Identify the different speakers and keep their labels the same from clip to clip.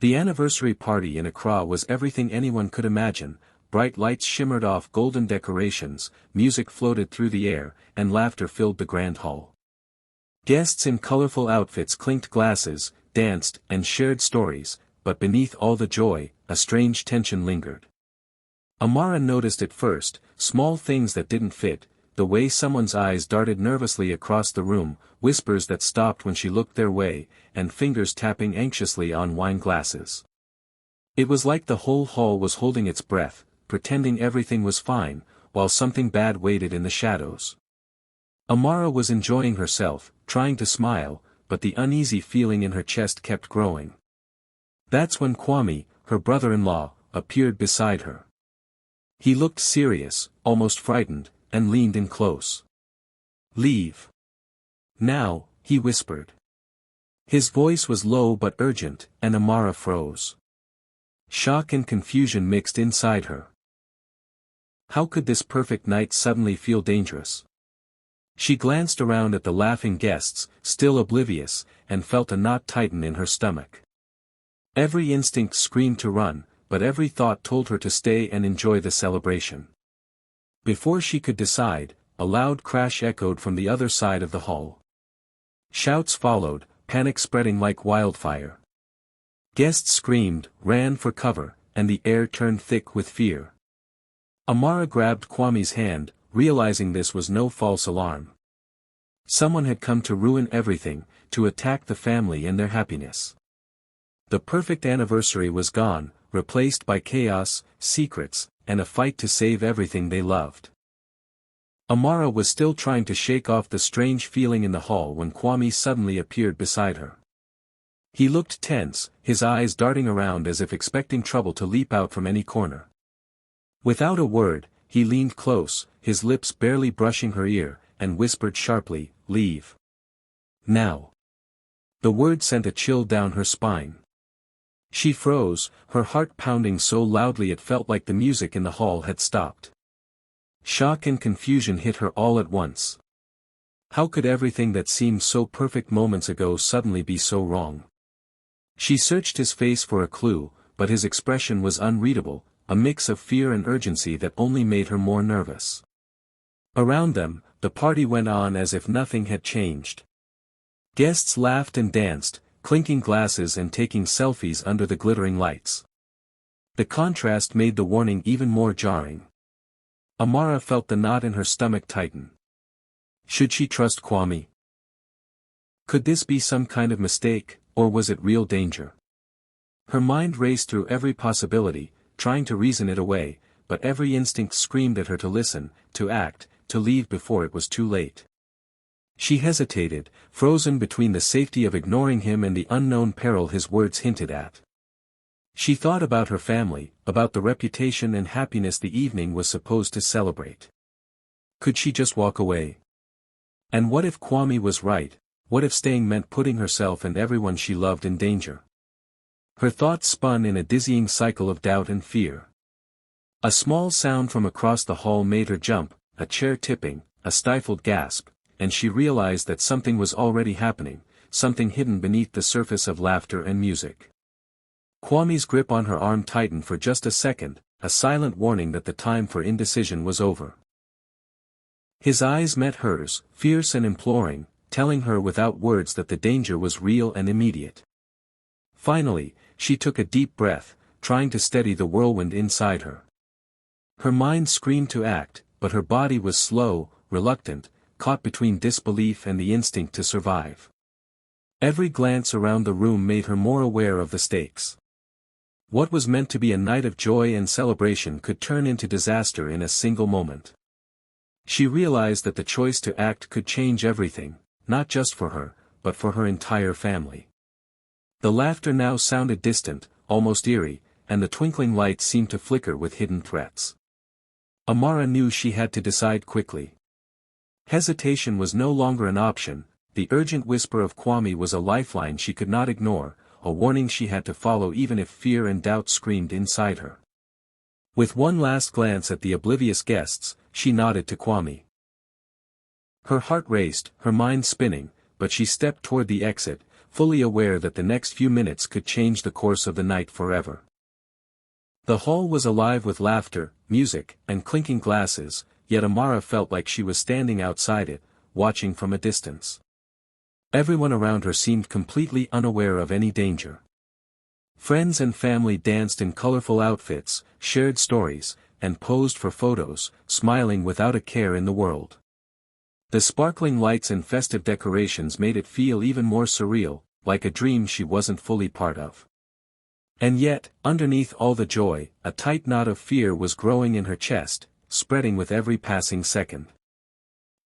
Speaker 1: The anniversary party in Accra was everything anyone could imagine. Bright lights shimmered off golden decorations, music floated through the air, and laughter filled the grand hall. Guests in colorful outfits clinked glasses, danced, and shared stories, but beneath all the joy, a strange tension lingered. Amara noticed it first, small things that didn't fit, the way someone's eyes darted nervously across the room, whispers that stopped when she looked their way, and fingers tapping anxiously on wine glasses. It was like the whole hall was holding its breath, pretending everything was fine, while something bad waited in the shadows. Amara was enjoying herself, trying to smile, but the uneasy feeling in her chest kept growing. That's when Kwame, her brother-in-law, appeared beside her. He looked serious, almost frightened, and leaned in close. "Leave. Now," he whispered. His voice was low but urgent, and Amara froze. Shock and confusion mixed inside her. How could this perfect night suddenly feel dangerous? She glanced around at the laughing guests, still oblivious, and felt a knot tighten in her stomach. Every instinct screamed to run, but every thought told her to stay and enjoy the celebration. Before she could decide, a loud crash echoed from the other side of the hall. Shouts followed, panic spreading like wildfire. Guests screamed, ran for cover, and the air turned thick with fear. Amara grabbed Kwame's hand, realizing this was no false alarm. Someone had come to ruin everything, to attack the family and their happiness. The perfect anniversary was gone, replaced by chaos, secrets, and a fight to save everything they loved. Amara was still trying to shake off the strange feeling in the hall when Kwame suddenly appeared beside her. He looked tense, his eyes darting around as if expecting trouble to leap out from any corner. Without a word, he leaned close, his lips barely brushing her ear, and whispered sharply, "Leave. Now." The word sent a chill down her spine. She froze, her heart pounding so loudly it felt like the music in the hall had stopped. Shock and confusion hit her all at once. How could everything that seemed so perfect moments ago suddenly be so wrong? She searched his face for a clue, but his expression was unreadable, a mix of fear and urgency that only made her more nervous. Around them, the party went on as if nothing had changed. Guests laughed and danced, clinking glasses and taking selfies under the glittering lights. The contrast made the warning even more jarring. Amara felt the knot in her stomach tighten. Should she trust Kwame? Could this be some kind of mistake, or was it real danger? Her mind raced through every possibility, trying to reason it away, but every instinct screamed at her to listen, to act, to leave before it was too late. She hesitated, frozen between the safety of ignoring him and the unknown peril his words hinted at. She thought about her family, about the reputation and happiness the evening was supposed to celebrate. Could she just walk away? And what if Kwame was right? What if staying meant putting herself and everyone she loved in danger? Her thoughts spun in a dizzying cycle of doubt and fear. A small sound from across the hall made her jump, a chair tipping, a stifled gasp, and she realized that something was already happening, something hidden beneath the surface of laughter and music. Kwame's grip on her arm tightened for just a second, a silent warning that the time for indecision was over. His eyes met hers, fierce and imploring, telling her without words that the danger was real and immediate. Finally, she took a deep breath, trying to steady the whirlwind inside her. Her mind screamed to act, but her body was slow, reluctant, caught between disbelief and the instinct to survive. Every glance around the room made her more aware of the stakes. What was meant to be a night of joy and celebration could turn into disaster in a single moment. She realized that the choice to act could change everything, not just for her, but for her entire family. The laughter now sounded distant, almost eerie, and the twinkling lights seemed to flicker with hidden threats. Amara knew she had to decide quickly. Hesitation was no longer an option, the urgent whisper of Kwame was a lifeline she could not ignore, a warning she had to follow even if fear and doubt screamed inside her. With one last glance at the oblivious guests, she nodded to Kwame. Her heart raced, her mind spinning, but she stepped toward the exit, fully aware that the next few minutes could change the course of the night forever. The hall was alive with laughter, music, and clinking glasses, yet Amara felt like she was standing outside it, watching from a distance. Everyone around her seemed completely unaware of any danger. Friends and family danced in colorful outfits, shared stories, and posed for photos, smiling without a care in the world. The sparkling lights and festive decorations made it feel even more surreal, like a dream she wasn't fully part of. And yet, underneath all the joy, a tight knot of fear was growing in her chest, spreading with every passing second.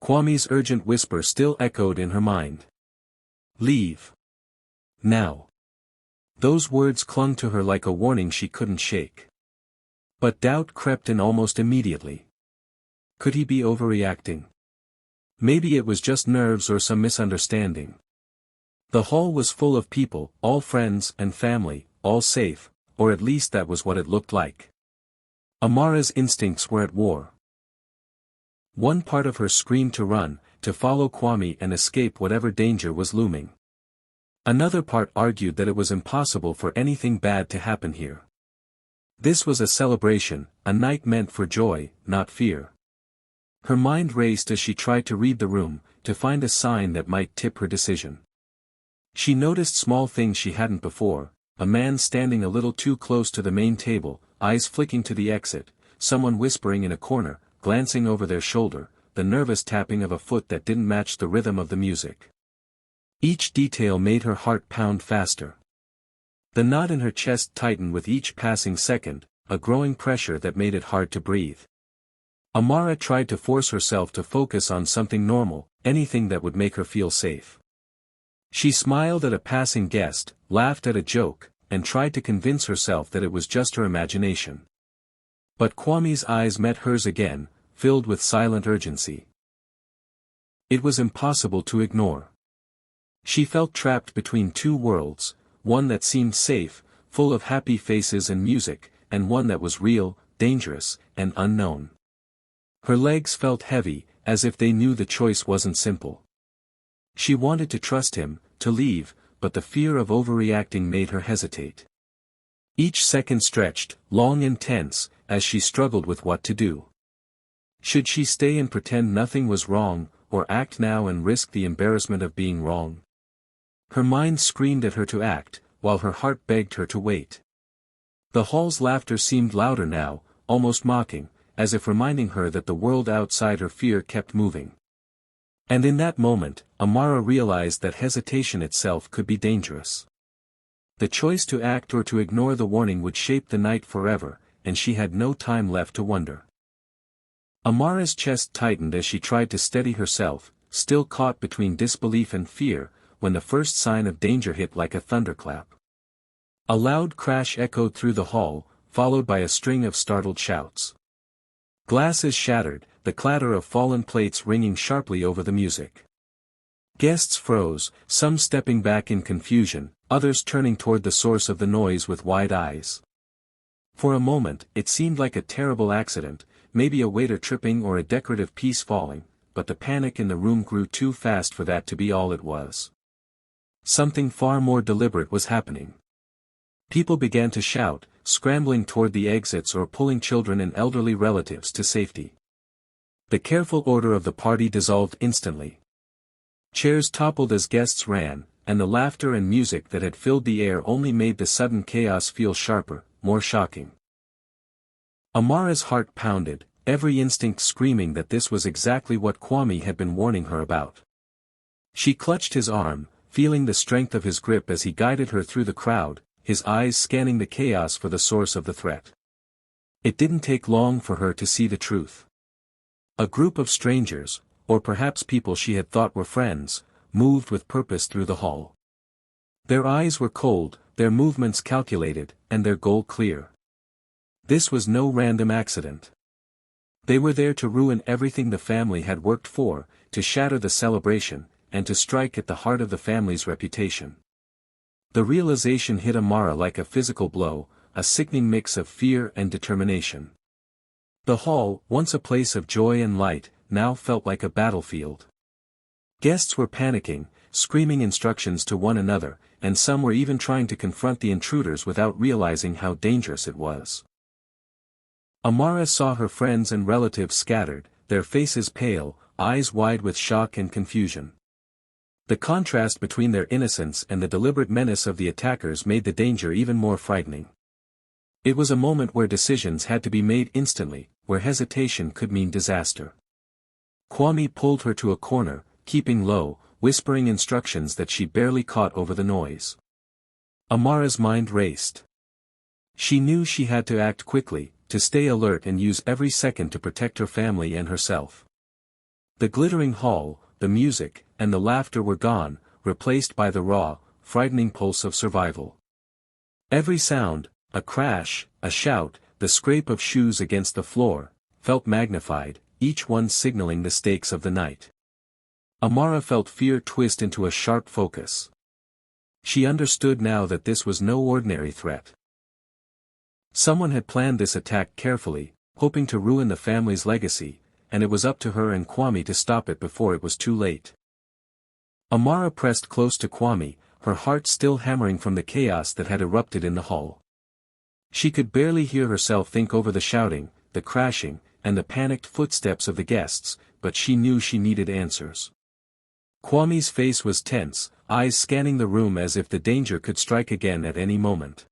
Speaker 1: Kwame's urgent whisper still echoed in her mind. "Leave. Now." Those words clung to her like a warning she couldn't shake. But doubt crept in almost immediately. Could he be overreacting? Maybe it was just nerves or some misunderstanding. The hall was full of people, all friends and family, all safe, or at least that was what it looked like. Amara's instincts were at war. One part of her screamed to run, to follow Kwame and escape whatever danger was looming. Another part argued that it was impossible for anything bad to happen here. This was a celebration, a night meant for joy, not fear. Her mind raced as she tried to read the room, to find a sign that might tip her decision. She noticed small things she hadn't before: a man standing a little too close to the main table, eyes flicking to the exit, someone whispering in a corner, glancing over their shoulder, the nervous tapping of a foot that didn't match the rhythm of the music. Each detail made her heart pound faster. The knot in her chest tightened with each passing second, a growing pressure that made it hard to breathe. Amara tried to force herself to focus on something normal, anything that would make her feel safe. She smiled at a passing guest, laughed at a joke, and tried to convince herself that it was just her imagination. But Kwame's eyes met hers again, filled with silent urgency. It was impossible to ignore. She felt trapped between two worlds, one that seemed safe, full of happy faces and music, and one that was real, dangerous, and unknown. Her legs felt heavy, as if they knew the choice wasn't simple. She wanted to trust him, to leave, but the fear of overreacting made her hesitate. Each second stretched, long and tense, as she struggled with what to do. Should she stay and pretend nothing was wrong, or act now and risk the embarrassment of being wrong? Her mind screamed at her to act, while her heart begged her to wait. The hall's laughter seemed louder now, almost mocking, as if reminding her that the world outside her fear kept moving. And in that moment, Amara realized that hesitation itself could be dangerous. The choice to act or to ignore the warning would shape the night forever, and she had no time left to wonder. Amara's chest tightened as she tried to steady herself, still caught between disbelief and fear, when the first sign of danger hit like a thunderclap. A loud crash echoed through the hall, followed by a string of startled shouts. Glasses shattered, the clatter of fallen plates ringing sharply over the music. Guests froze, some stepping back in confusion, others turning toward the source of the noise with wide eyes. For a moment, it seemed like a terrible accident, maybe a waiter tripping or a decorative piece falling, but the panic in the room grew too fast for that to be all it was. Something far more deliberate was happening. People began to shout, scrambling toward the exits or pulling children and elderly relatives to safety. The careful order of the party dissolved instantly. Chairs toppled as guests ran, and the laughter and music that had filled the air only made the sudden chaos feel sharper, more shocking. Amara's heart pounded, every instinct screaming that this was exactly what Kwame had been warning her about. She clutched his arm, feeling the strength of his grip as he guided her through the crowd, his eyes scanning the chaos for the source of the threat. It didn't take long for her to see the truth. A group of strangers, or perhaps people she had thought were friends, moved with purpose through the hall. Their eyes were cold, their movements calculated, and their goal clear. This was no random accident. They were there to ruin everything the family had worked for, to shatter the celebration, and to strike at the heart of the family's reputation. The realization hit Amara like a physical blow, a sickening mix of fear and determination. The hall, once a place of joy and light, now felt like a battlefield. Guests were panicking, screaming instructions to one another, and some were even trying to confront the intruders without realizing how dangerous it was. Amara saw her friends and relatives scattered, their faces pale, eyes wide with shock and confusion. The contrast between their innocence and the deliberate menace of the attackers made the danger even more frightening. It was a moment where decisions had to be made instantly, where hesitation could mean disaster. Kwame pulled her to a corner, keeping low, whispering instructions that she barely caught over the noise. Amara's mind raced. She knew she had to act quickly, to stay alert and use every second to protect her family and herself. The glittering hall, the music, and the laughter were gone, replaced by the raw, frightening pulse of survival. Every sound, a crash, a shout, the scrape of shoes against the floor, felt magnified, each one signaling the stakes of the night. Amara felt fear twist into a sharp focus. She understood now that this was no ordinary threat. Someone had planned this attack carefully, hoping to ruin the family's legacy, and it was up to her and Kwame to stop it before it was too late. Amara pressed close to Kwame, her heart still hammering from the chaos that had erupted in the hall. She could barely hear herself think over the shouting, the crashing, and the panicked footsteps of the guests, but she knew she needed answers. Kwame's face was tense, eyes scanning the room as if the danger could strike again at any moment.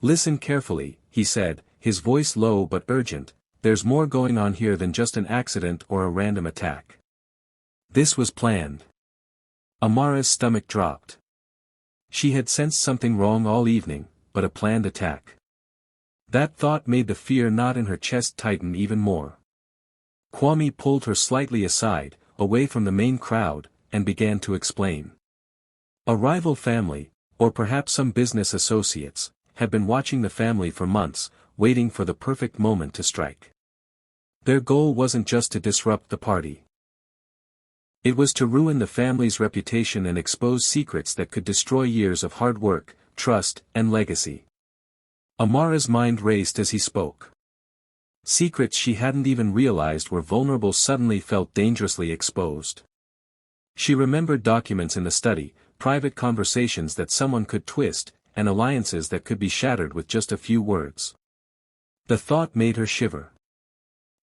Speaker 1: "Listen carefully," he said, his voice low but urgent, "there's more going on here than just an accident or a random attack. This was planned." Amara's stomach dropped. She had sensed something wrong all evening, but a planned attack. That thought made the fear knot in her chest tighten even more. Kwame pulled her slightly aside, away from the main crowd, and began to explain. A rival family, or perhaps some business associates, had been watching the family for months, waiting for the perfect moment to strike. Their goal wasn't just to disrupt the party. It was to ruin the family's reputation and expose secrets that could destroy years of hard work, trust, and legacy. Amara's mind raced as he spoke. Secrets she hadn't even realized were vulnerable suddenly felt dangerously exposed. She remembered documents in the study, private conversations that someone could twist, and alliances that could be shattered with just a few words. The thought made her shiver.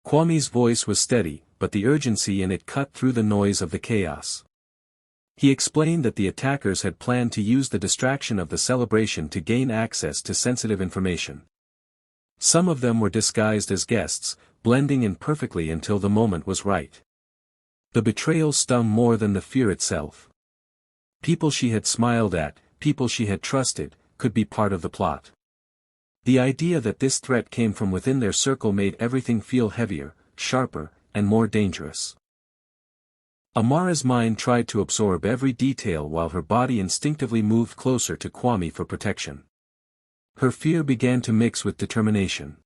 Speaker 1: Kwame's voice was steady, but the urgency in it cut through the noise of the chaos. He explained that the attackers had planned to use the distraction of the celebration to gain access to sensitive information. Some of them were disguised as guests, blending in perfectly until the moment was right. The betrayal stung more than the fear itself. People she had smiled at, people she had trusted, could be part of the plot. The idea that this threat came from within their circle made everything feel heavier, sharper, and more dangerous. Amara's mind tried to absorb every detail while her body instinctively moved closer to Kwame for protection. Her fear began to mix with determination.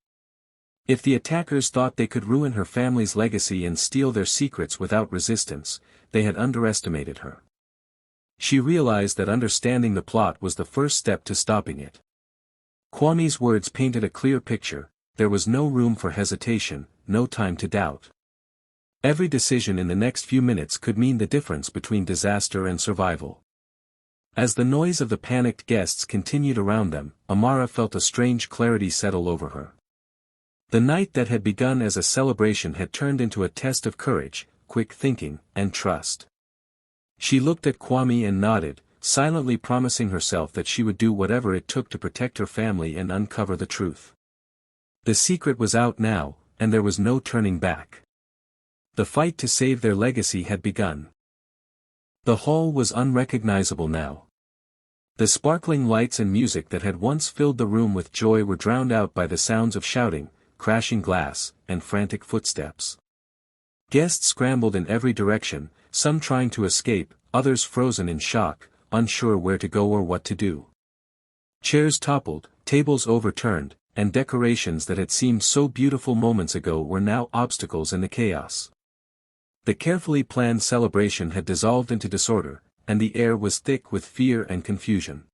Speaker 1: If the attackers thought they could ruin her family's legacy and steal their secrets without resistance, they had underestimated her. She realized that understanding the plot was the first step to stopping it. Kwame's words painted a clear picture: there was no room for hesitation, no time to doubt. Every decision in the next few minutes could mean the difference between disaster and survival. As the noise of the panicked guests continued around them, Amara felt a strange clarity settle over her. The night that had begun as a celebration had turned into a test of courage, quick thinking, and trust. She looked at Kwame and nodded, silently promising herself that she would do whatever it took to protect her family and uncover the truth. The secret was out now, and there was no turning back. The fight to save their legacy had begun. The hall was unrecognizable now. The sparkling lights and music that had once filled the room with joy were drowned out by the sounds of shouting, crashing glass, and frantic footsteps. Guests scrambled in every direction, some trying to escape, others frozen in shock, unsure where to go or what to do. Chairs toppled, tables overturned, and decorations that had seemed so beautiful moments ago were now obstacles in the chaos. The carefully planned celebration had dissolved into disorder, and the air was thick with fear and confusion.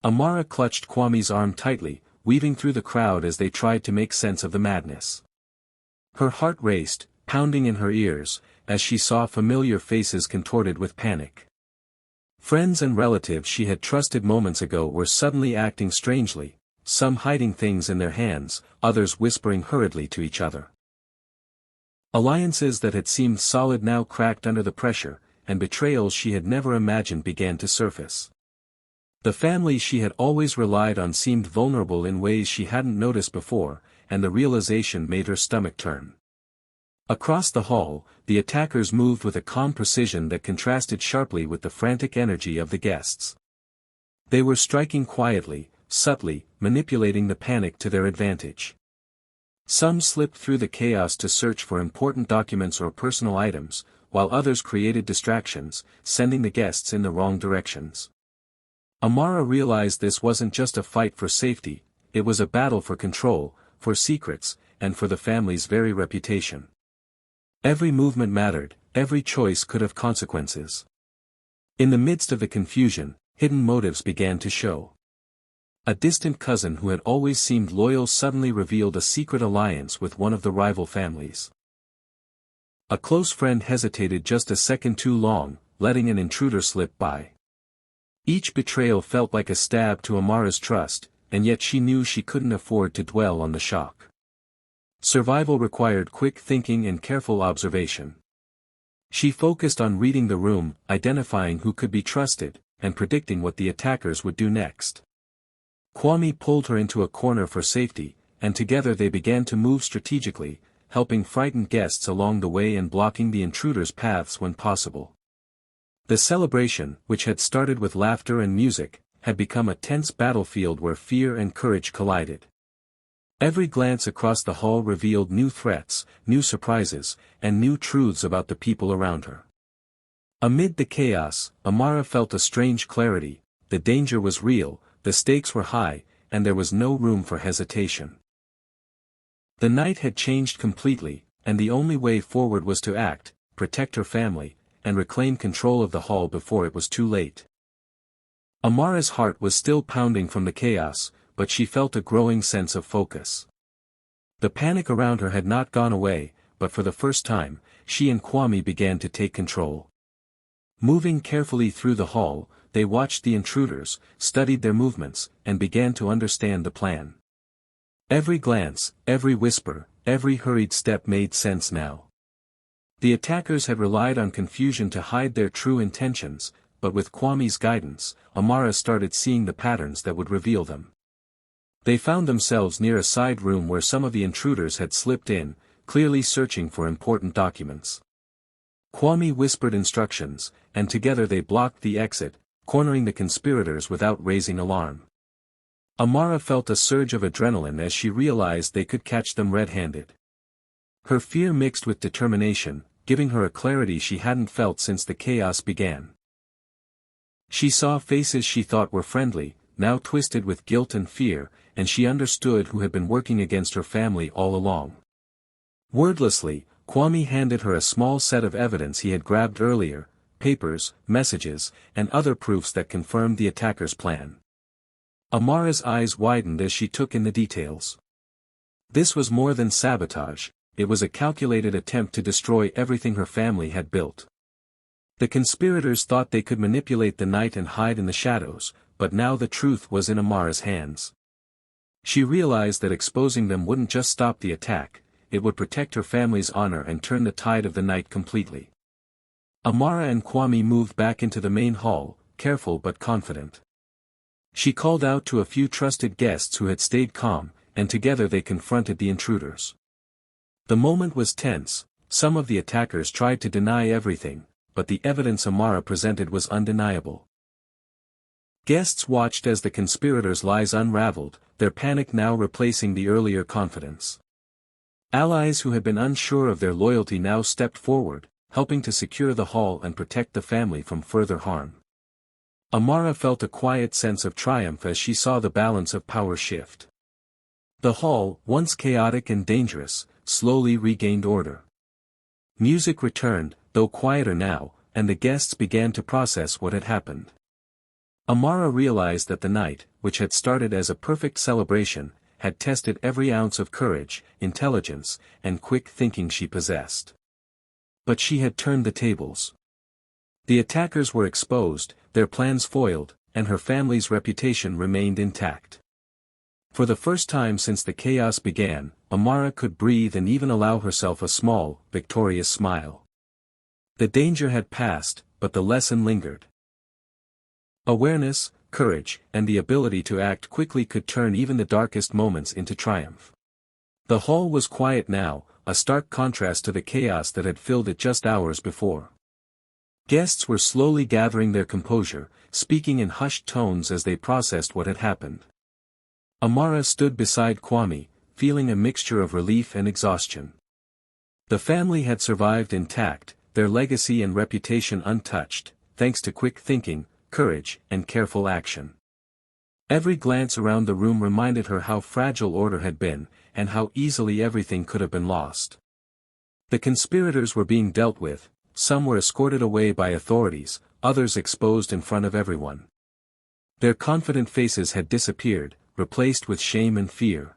Speaker 1: Amara clutched Kwame's arm tightly, weaving through the crowd as they tried to make sense of the madness. Her heart raced, pounding in her ears, as she saw familiar faces contorted with panic. Friends and relatives she had trusted moments ago were suddenly acting strangely, some hiding things in their hands, others whispering hurriedly to each other. Alliances that had seemed solid now cracked under the pressure, and betrayals she had never imagined began to surface. The family she had always relied on seemed vulnerable in ways she hadn't noticed before, and the realization made her stomach turn. Across the hall, the attackers moved with a calm precision that contrasted sharply with the frantic energy of the guests. They were striking quietly, subtly, manipulating the panic to their advantage. Some slipped through the chaos to search for important documents or personal items, while others created distractions, sending the guests in the wrong directions. Amara realized this wasn't just a fight for safety, it was a battle for control, for secrets, and for the family's very reputation. Every movement mattered, every choice could have consequences. In the midst of the confusion, hidden motives began to show. A distant cousin who had always seemed loyal suddenly revealed a secret alliance with one of the rival families. A close friend hesitated just a second too long, letting an intruder slip by. Each betrayal felt like a stab to Amara's trust, and yet she knew she couldn't afford to dwell on the shock. Survival required quick thinking and careful observation. She focused on reading the room, identifying who could be trusted, and predicting what the attackers would do next. Kwame pulled her into a corner for safety, and together they began to move strategically, helping frightened guests along the way and blocking the intruders' paths when possible. The celebration, which had started with laughter and music, had become a tense battlefield where fear and courage collided. Every glance across the hall revealed new threats, new surprises, and new truths about the people around her. Amid the chaos, Amara felt a strange clarity: the danger was real, the stakes were high, and there was no room for hesitation. The night had changed completely, and the only way forward was to act, protect her family, and reclaim control of the hall before it was too late. Amara's heart was still pounding from the chaos, but she felt a growing sense of focus. The panic around her had not gone away, but for the first time, she and Kwame began to take control. Moving carefully through the hall, they watched the intruders, studied their movements, and began to understand the plan. Every glance, every whisper, every hurried step made sense now. The attackers had relied on confusion to hide their true intentions, but with Kwame's guidance, Amara started seeing the patterns that would reveal them. They found themselves near a side room where some of the intruders had slipped in, clearly searching for important documents. Kwame whispered instructions, and together they blocked the exit, cornering the conspirators without raising alarm. Amara felt a surge of adrenaline as she realized they could catch them red-handed. Her fear mixed with determination, giving her a clarity she hadn't felt since the chaos began. She saw faces she thought were friendly, now twisted with guilt and fear, and she understood who had been working against her family all along. Wordlessly, Kwame handed her a small set of evidence he had grabbed earlier: papers, messages, and other proofs that confirmed the attacker's plan. Amara's eyes widened as she took in the details. This was more than sabotage. It was a calculated attempt to destroy everything her family had built. The conspirators thought they could manipulate the night and hide in the shadows, but now the truth was in Amara's hands. She realized that exposing them wouldn't just stop the attack, it would protect her family's honor and turn the tide of the night completely. Amara and Kwame moved back into the main hall, careful but confident. She called out to a few trusted guests who had stayed calm, and together they confronted the intruders. The moment was tense. Some of the attackers tried to deny everything, but the evidence Amara presented was undeniable. Guests watched as the conspirators' lies unraveled, their panic now replacing the earlier confidence. Allies who had been unsure of their loyalty now stepped forward, helping to secure the hall and protect the family from further harm. Amara felt a quiet sense of triumph as she saw the balance of power shift. The hall, once chaotic and dangerous, slowly regained order. Music returned, though quieter now, and the guests began to process what had happened. Amara realized that the night, which had started as a perfect celebration, had tested every ounce of courage, intelligence, and quick thinking she possessed. But she had turned the tables. The attackers were exposed, their plans foiled, and her family's reputation remained intact. For the first time since the chaos began, Amara could breathe and even allow herself a small, victorious smile. The danger had passed, but the lesson lingered. Awareness, courage, and the ability to act quickly could turn even the darkest moments into triumph. The hall was quiet now, a stark contrast to the chaos that had filled it just hours before. Guests were slowly gathering their composure, speaking in hushed tones as they processed what had happened. Amara stood beside Kwame, feeling a mixture of relief and exhaustion. The family had survived intact, their legacy and reputation untouched, thanks to quick thinking, courage, and careful action. Every glance around the room reminded her how fragile order had been, and how easily everything could have been lost. The conspirators were being dealt with, some were escorted away by authorities, others exposed in front of everyone. Their confident faces had disappeared, replaced with shame and fear.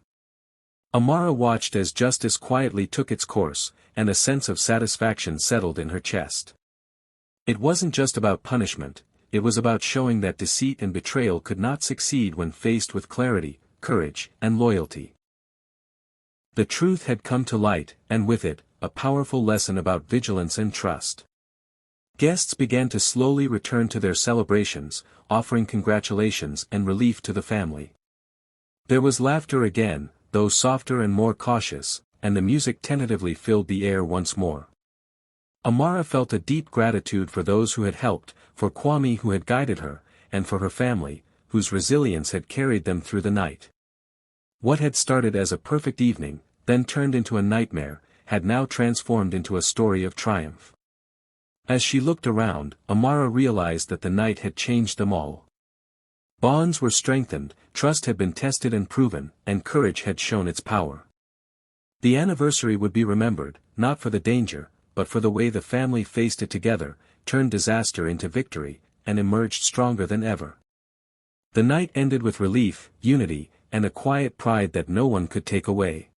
Speaker 1: Amara watched as justice quietly took its course, and a sense of satisfaction settled in her chest. It wasn't just about punishment, it was about showing that deceit and betrayal could not succeed when faced with clarity, courage, and loyalty. The truth had come to light, and with it, a powerful lesson about vigilance and trust. Guests began to slowly return to their celebrations, offering congratulations and relief to the family. There was laughter again, though softer and more cautious, and the music tentatively filled the air once more. Amara felt a deep gratitude for those who had helped, for Kwame who had guided her, and for her family, whose resilience had carried them through the night. What had started as a perfect evening, then turned into a nightmare, had now transformed into a story of triumph. As she looked around, Amara realized that the night had changed them all. Bonds were strengthened, trust had been tested and proven, and courage had shown its power. The anniversary would be remembered, not for the danger, but for the way the family faced it together, turned disaster into victory, and emerged stronger than ever. The night ended with relief, unity, and a quiet pride that no one could take away.